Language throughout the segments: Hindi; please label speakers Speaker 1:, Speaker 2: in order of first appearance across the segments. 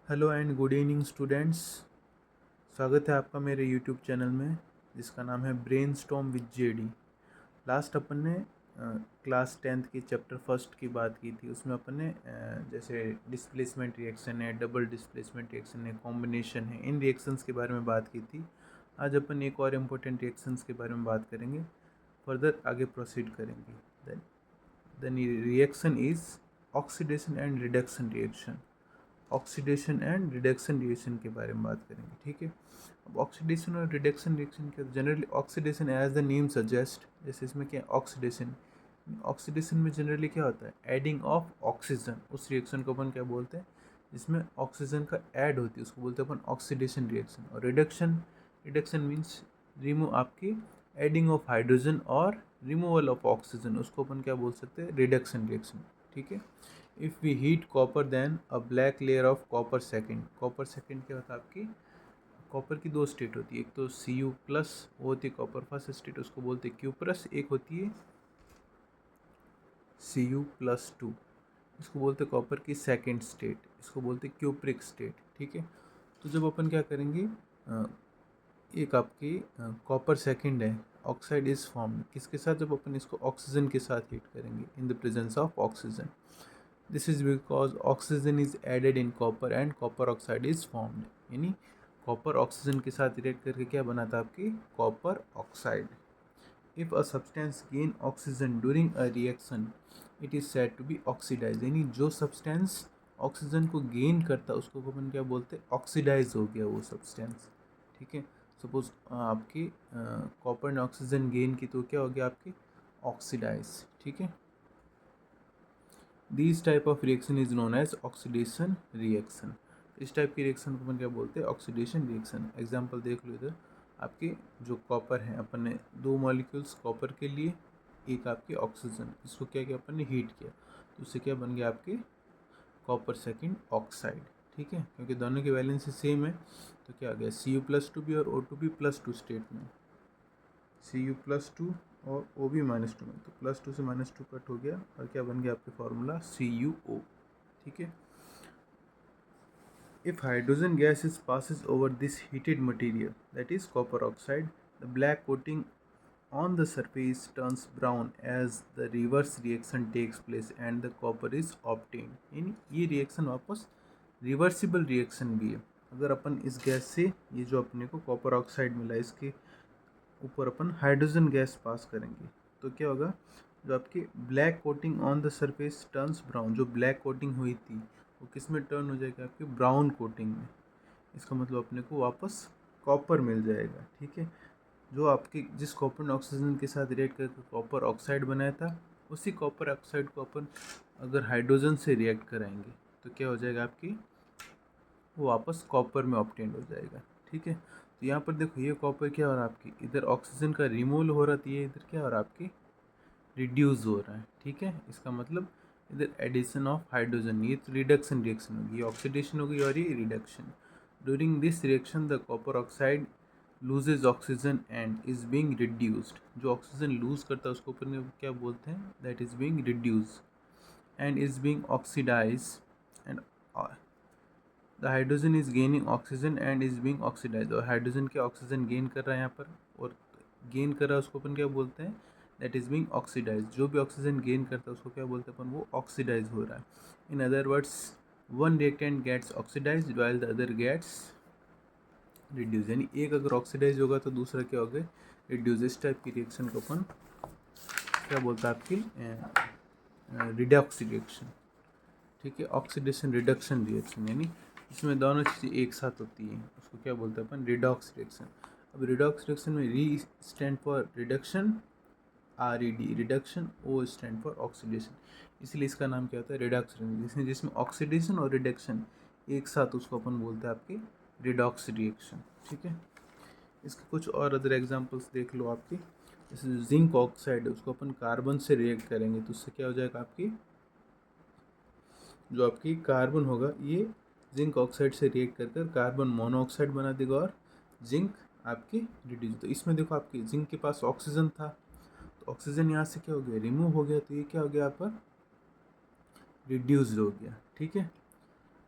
Speaker 1: Hello and good evening students. स्वागत है आपका मेरे यूट्यूब चैनल में जिसका नाम है ब्रेनस्टॉर्म विद जेडी। लास्ट अपन ने क्लास 10th की चैप्टर फर्स्ट की बात की थी। उसमें अपन ने जैसे डिस्प्लेसमेंट रिएक्शन है, डबल डिस्प्लेसमेंट रिएक्शन है, कॉम्बिनेशन है, इन रिएक्शंस के बारे में बात की थी। आज अपन एक और इम्पोर्टेंट रिएक्शंस के बारे में बात करेंगे, फर्दर आगे प्रोसीड करेंगे। The reaction is oxidation and reduction reaction. Oxidation and reduction reaction के बारे में बात करेंगे, ठीक है। अब ऑक्सीडेशन और रिडक्शन रिएक्शन के generally oxidation as the name suggest, जैसे इसमें क्या ऑक्सीडेशन, ऑक्सीडेशन में जनरली क्या होता है, एडिंग ऑफ ऑक्सीजन। उस रिएक्शन को अपन क्या बोलते हैं जिसमें ऑक्सीजन का ऐड होती है, उसको बोलते हैं अपन ऑक्सीडेशन रिएक्शन। और रिडक्शन, रिडक्शन मीन्स रिमूव आपकी एडिंग ऑफ हाइड्रोजन और रिमूवल ऑफ ऑक्सीजन, उसको अपन क्या बोल सकते हैं, रिडक्शन रिएक्शन, ठीक है। If we heat copper then a black layer of copper second. Copper second क्या होता है, आपकी कॉपर की दो स्टेट होती है, एक तो Cu प्लस, वो होती है कॉपर फर्स्ट स्टेट, उसको बोलते हैं Q प्लस, एक होती है Cu प्लस 2, इसको बोलते हैं कॉपर की सेकेंड स्टेट, इसको बोलते हैं क्यूप्रिक स्टेट, ठीक है। तो जब अपन क्या करेंगे, एक आपकी कॉपर सेकेंड है, ऑक्साइड इज फॉर्म किसके साथ, जब अपन इसको ऑक्सीजन के साथ हीट करेंगे in the presence of oxygen. This is because oxygen is added in copper and copper oxide is formed, यानी कॉपर ऑक्सीजन के साथ रिएक्ट करके क्या बनाता है, आपकी copper oxide. If a substance gain oxygen during a reaction it is said to be oxidise, यानी जो सब्सटेंस ऑक्सीजन को गेन करता है उसको अपन क्या बोलते हैं, ऑक्सीडाइज हो गया वो सब्सटेंस, ठीक है। सपोज आपकी कॉपर ने ऑक्सीजन गेन की तो क्या हो गया, आपकी ऑक्सीडाइज, ठीक है। This type of reaction is known as oxidation reaction. इस टाइप की रिएक्शन को अपन क्या बोलते हैं, ऑक्सीडेशन रिएक्शन। एग्जांपल देख लो इधर, आपके जो कॉपर है, अपन ने दो मॉलिक्यूल्स कॉपर के लिए, एक आपके ऑक्सीजन, इसको क्या किया अपन ने, हीट किया, तो उससे क्या बन गया, आपके कॉपर सेकेंड ऑक्साइड, ठीक है। क्योंकि दोनों की वैलेंसी सेम है तो क्या आ गया, Cu प्लस टू भी और O2 भी प्लस टू स्टेट में, Cu प्लस टू और O भी माइनस टू में, तो प्लस टू से माइनस टू कट हो गया और क्या बन गया आपके फॉर्मूला CuO, ठीक है। If hydrogen gas is passes over this heated material, that is copper oxide, the black coating on the surface turns brown as the reverse reaction takes place and the copper is obtained। यानी ये रिएक्शन वापस रिवर्सिबल रिएक्शन भी है। अगर अपन इस गैस से, ये जो अपने को कॉपर ऑक्साइड मिला, इसके ऊपर अपन हाइड्रोजन गैस पास करेंगे तो क्या होगा, जो आपकी black coating on the surface turns brown, जो ब्लैक कोटिंग हुई थी वो किस में टर्न हो जाएगी, आपकी ब्राउन कोटिंग में। इसका मतलब अपने को वापस कॉपर मिल जाएगा, ठीक है। जो आपकी जिस कॉपर ने ऑक्सीजन के साथ रिएक्ट करके कॉपर ऑक्साइड बनाया था, उसी कॉपर ऑक्साइड को अपन अगर हाइड्रोजन से रिएक्ट कराएंगे तो क्या हो जाएगा, आपकी वो वापस कॉपर में ऑब्टेंड हो जाएगा, ठीक है। तो यहाँ पर देखो, ये कॉपर क्या हो रहा है, आपकी इधर ऑक्सीजन का रिमूवल हो रहा था, ये इधर क्या हो रहा है, आपकी रिड्यूस हो रहा है, ठीक है। इसका मतलब इधर एडिशन ऑफ हाइड्रोजन, ये तो रिडक्शन रिएक्शन होगी, ये ऑक्सीडेशन होगी और ये reduction. During this reaction the copper oxide loses oxygen and is being reduced. जो ऑक्सीजन लूज करता है उसको ऊपर क्या बोलते हैं, that is being reduce and is being oxidise and the hydrogen is gaining oxygen and is being oxidise. और हाइड्रोजन के ऑक्सीजन गेन कर रहा है यहाँ पर, और गेन कर रहा है उसको अपन क्या बोलते हैं, दैट इज बीइंग ऑक्सीडाइज। जो भी ऑक्सीजन गेन करता है उसको क्या बोलते हैं अपन, वो ऑक्सीडाइज हो रहा है। In other words one reactant gets oxidise while the other gets reduce, यानी एक अगर ऑक्सीडाइज होगा तो दूसरा क्या होगा, रिड्यूस। इस टाइप की रिएक्शन को अपन क्या बोलता है, आपकी रिडॉक्स रिएक्शन, ठीक है। ऑक्सीडेशन रिडक्शन रिएक्शन, यानी इसमें दोनों चीज़ें एक साथ होती हैं, उसको क्या बोलते हैं अपन, रिडॉक्स रिएक्शन। अब रिडॉक्स रिएक्शन में री stand for reduction, RED reduction, O stand for oxidation, इसलिए इसका नाम क्या होता है, रिडॉक्स रिएक्शन। जिसमें ऑक्सीडेशन और रिडक्शन एक साथ, उसको अपन बोलते हैं आपकी रिडॉक्स रिएक्शन, ठीक है। इसके कुछ और अदर एग्जांपल्स देख लो आपकी, जैसे जिंक ऑक्साइड है उसको अपन कार्बन से रिएक्ट करेंगे तो उससे क्या हो जाएगा, आपकी जो आपकी कार्बन होगा ये जिंक ऑक्साइड से रिएक्ट कर कर कार्बन मोनोऑक्साइड बना देगा और जिंक आपकी रिड्यूस। तो इसमें देखो, आपकी जिंक के पास ऑक्सीजन था तो ऑक्सीजन यहाँ से क्या हो गया, रिमूव हो गया, तो ये क्या हो गया, यहाँ पर रिड्यूस्ड हो गया, ठीक है।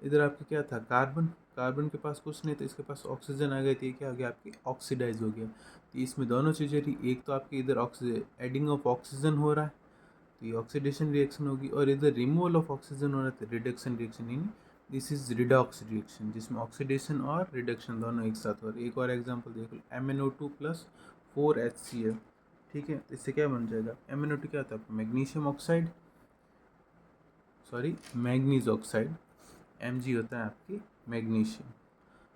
Speaker 1: इधर आपके क्या था, कार्बन, कार्बन के पास कुछ नहीं, तो इसके पास ऑक्सीजन आ गई, तो ये क्या हो गया आपकी ऑक्सीडाइज हो गया। तो इसमें दोनों चीज़ें रही, एक तो आपकी इधर ऑक्सीजन एडिंग ऑफ ऑक्सीजन हो रहा है, तो ये ऑक्सीडेशन रिएक्शन होगी, और इधर रिमूवल ऑफ ऑक्सीजन हो रहा है, तो रिडक्शन रिएक्शन, यानी दिस इज रिडॉक्स रिएक्शन, जिसमें ऑक्सीडेशन और रिडक्शन दोनों एक साथ हो रहे हैं। एक और एग्जांपल देख लो, MnO2 प्लस 4HCl, ठीक है, तो इससे क्या बन जाएगा, MnO2 क्या होता है आपका magnesium oxide, sorry manganese oxide, Mg होता है आपकी मैग्नीशियम।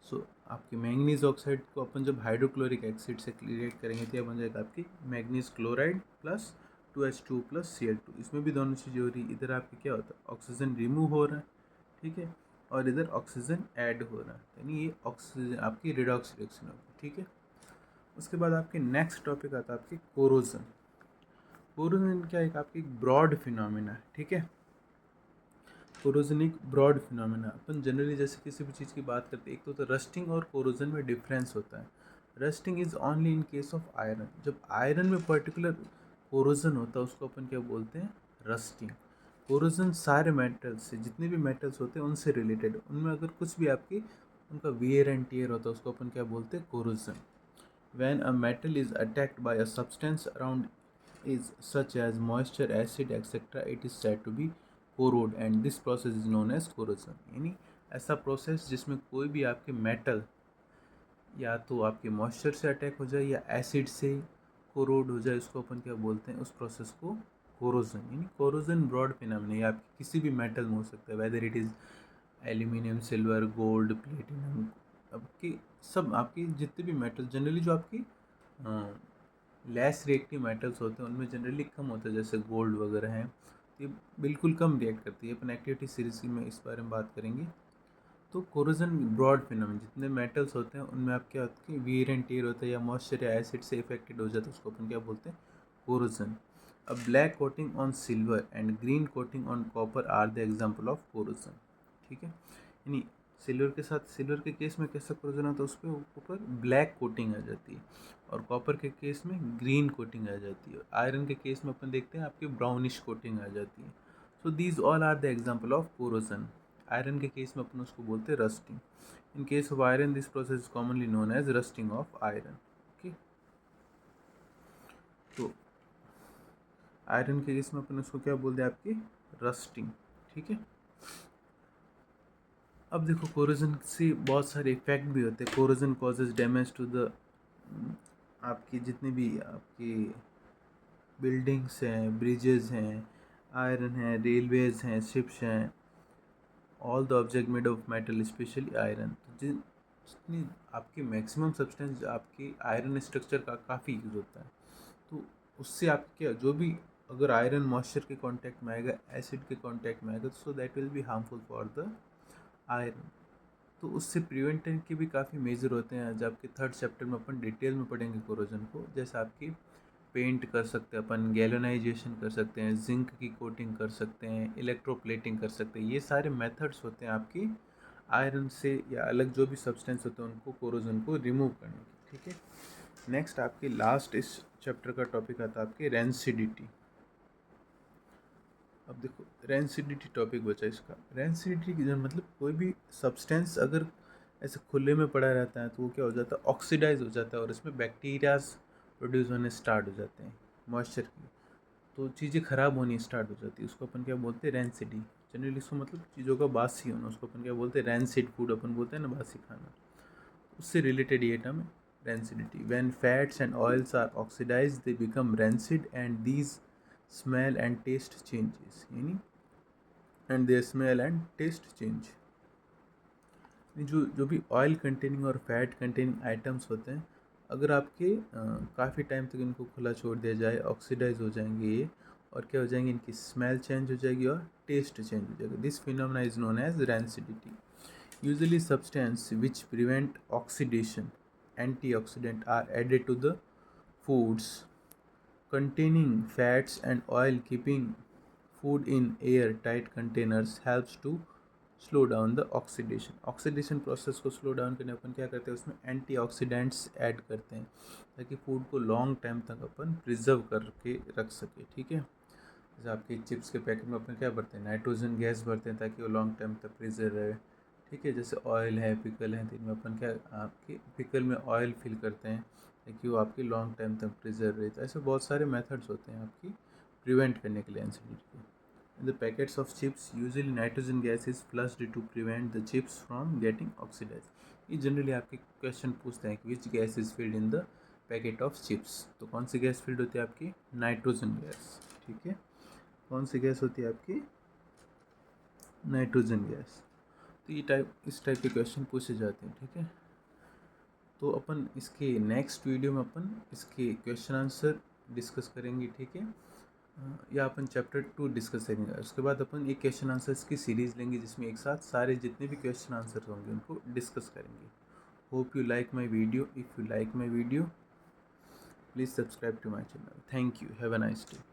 Speaker 1: सो आपकी मैंगनीज ऑक्साइड को अपन जब हाइड्रोक्लोरिक एसिड से क्लिएट करेंगे तो यह बन जाएगा आपकी manganese chloride plus 2H2 plus Cl2। इसमें भी दोनों चीज़ें हो रही, इधर आपके क्या होता है ऑक्सीजन रिमूव हो रहा है, ठीक है, और इधर ऑक्सीजन ऐड हो रहा है, यानी ये ऑक्सीजन आपकी रिडॉक्स रिएक्शन होगी, ठीक है। उसके बाद आपके नेक्स्ट टॉपिक आता है आपकी कोरोजन। कोरोजन क्या एक आपकी ब्रॉड फिनोमिना है, ठीक है। कोरोजन एक ब्रॉड फिनोमेना, अपन जनरली जैसे किसी भी चीज़ की बात करते हैं, एक तो रस्टिंग और कोरोजन में डिफरेंस होता है। Rusting is only in case of iron, जब आयरन में पर्टिकुलर कोरोजन होता है उसको अपन क्या बोलते हैं, रस्टिंग। कोरोजन सारे मेटल्स से, जितने भी मेटल्स होते हैं उनसे रिलेटेड, उनमें अगर कुछ भी आपकी उनका वियर एंड टियर होता है उसको अपन क्या बोलते हैं, corrosion. When a metal is attacked by a substance around is such as moisture, acid, etc., it is said to be corrode and this process is known as corrosion। यानी ऐसा प्रोसेस जिसमें कोई भी आपके मेटल या तो आपके मॉइस्चर से अटैक हो जाए या एसिड से कोरोड हो जाए, उसको अपन क्या बोलते हैं, उस प्रोसेस को कोरोजन। यानी कोरोजन ब्रॉड फिनोमेना, ये आपकी किसी भी मेटल में हो सकता है, whether it is aluminium, silver, gold, platinum, आपकी सब आपकी जितने भी मेटल जनरली जो आपकी लेस रिएक्टिव मेटल्स होते हैं उनमें जनरली कम होता है, जैसे गोल्ड वगैरह हैं, ये बिल्कुल कम रिएक्ट करती है। अपन एक्टिविटी सीरीज में इस बारे में बात करेंगे। तो कोरोजन ब्रॉड फिनोमेना, जितने मेटल्स होते हैं उनमें आप क्या होता है, वियर एंड टियर होता है या मॉइस्चर या एसिड से इफेक्टेड हो जाता है, उसको अपन क्या बोलते हैं, corrosion. A black coating on silver and green coating on copper are the example of corrosion, ठीक है। यानी सिल्वर के साथ, सिल्वर के केस में कैसा कोरोजन आता है, उस पर ऊपर ब्लैक कोटिंग आ जाती है, और कॉपर के केस में ग्रीन कोटिंग आ जाती है, आयरन के केस में अपन देखते हैं आपकी ब्राउनिश कोटिंग आ जाती है। So these all are the example of corrosion. Iron के केस में अपन उसको बोलते हैं rusting. In case of iron this process is commonly known as rusting of iron, okay. तो आयरन के केस में अपन उसको क्या बोलते हैं, आपकी रस्टिंग, ठीक है। अब देखो कोरोजन से बहुत सारे इफेक्ट भी होते हैं। Corrosion causes damage to the, आपकी जितनी भी आपकी बिल्डिंग्स हैं, ब्रिजेस हैं, आयरन है, रेलवेज हैं, शिप्स हैं, all the object made of metal specially iron. तो जितनी आपकी मैक्सिमम सब्सटेंस आपकी आयरन स्ट्रक्चर का काफ़ी यूज़ होता है, तो उससे आप क्या जो भी, अगर आयरन मॉइस्चर के कांटेक्ट में आएगा, एसिड के कांटेक्ट में आएगा, so that will be harmful for the iron. तो उससे प्रिवेंशन के भी काफ़ी मेजर होते हैं, जब आपके थर्ड चैप्टर में अपन डिटेल में पढ़ेंगे कोरोजन को। जैसे आपकी पेंट कर सकते हैं अपन, गैलोनाइजेशन कर सकते हैं, जिंक की कोटिंग कर सकते हैं, इलेक्ट्रोप्लेटिंग कर सकते हैं, ये सारे मेथड्स होते हैं आपकी आयरन से या अलग जो भी सब्सटेंस होते हैं उनको, कोरोजन को रिमूव करने की, ठीक है। नेक्स्ट आपकी लास्ट इस चैप्टर का टॉपिक आता है आपकी रेंसिडिटी। अब देखो रेंसिडिटी टॉपिक बचा इसका। रेंसिडिटी की मतलब कोई भी सब्सटेंस अगर ऐसे खुले में पड़ा रहता है तो वो क्या हो जाता है, ऑक्सीडाइज हो जाता है, और इसमें बैक्टीरियाज प्रोड्यूस होने स्टार्ट हो जाते हैं मॉइस्चर की, तो चीज़ें ख़राब होनी स्टार्ट हो जाती है, उसको अपन क्या बोलते हैं, रेंसिडी। जनरली इसको मतलब चीज़ों का बासी होना, उसको अपन क्या बोलते हैं, रेंसिड फूड अपन बोलते हैं ना, बासी खाना, उससे रिलेटेड ये टर्म है rancidity. When fats and oils are oxidise they become rancid and these smell and taste changes, यानी and their smell and taste change. जो भी ऑयल कंटेनिंग और फैट कंटेनिंग आइटम्स होते हैं, अगर आपके काफ़ी टाइम तक इनको खुला छोड़ दिया जाए, ऑक्सीडाइज हो जाएंगे ये, और क्या हो जाएंगे, इनकी स्मेल चेंज हो जाएगी और टेस्ट चेंज हो जाएगा। This phenomena is known as rancidity. Usually substance which prevent oxidation, antioxidant are added to the foods containing fats and oil. Keeping food in air-tight containers helps to slow down the oxidation. Oxidation process को स्लो डाउन करने अपन क्या करते हैं, उसमें एंटीऑक्सीडेंट्स ऐड करते हैं ताकि फूड को लॉन्ग टाइम तक अपन प्रिजर्व करके रख सके, ठीक है। जैसे आपके चिप्स के पैकेट में अपन क्या भरते हैं, नाइट्रोजन गैस भरते हैं ताकि वो लॉन्ग टाइम तक प्रिजर्व रहे। ठीक है। जैसे ऑयल है, पिकल है, तो इनमें अपन क्या आपके पिकल में ऑयल फिल करते हैं ताकि वो आपकी लॉन्ग टाइम तक प्रिजर्व रहे। तो ऐसे बहुत सारे मेथड्स होते हैं आपकी प्रिवेंट करने के लिए एसिडिटी को। In the packets of chips, usually nitrogen gas is flushed to prevent the chips from getting oxidized. ये जनरली आपके क्वेश्चन पूछते हैं कि which gas is filled in the packet of chips. तो कौन सी गैस फिल्ड होती है आपकी? Nitrogen gas. ठीक है, कौन सी गैस होती है आपकी? Nitrogen gas. तो ये इस टाइप के क्वेश्चन पूछे जाते हैं। ठीक है, तो अपन इसके नेक्स्ट वीडियो में अपन इसके क्वेश्चन आंसर डिस्कस करेंगे। ठीक है, या अपन चैप्टर 2 डिस्कस करेंगे। उसके बाद अपन एक क्वेश्चन आंसर्स की सीरीज़ लेंगे जिसमें एक साथ सारे जितने भी क्वेश्चन आंसर होंगे उनको डिस्कस करेंगे। Hope you like my video. If you like my video, please subscribe to my channel. Thank you. Have a nice day.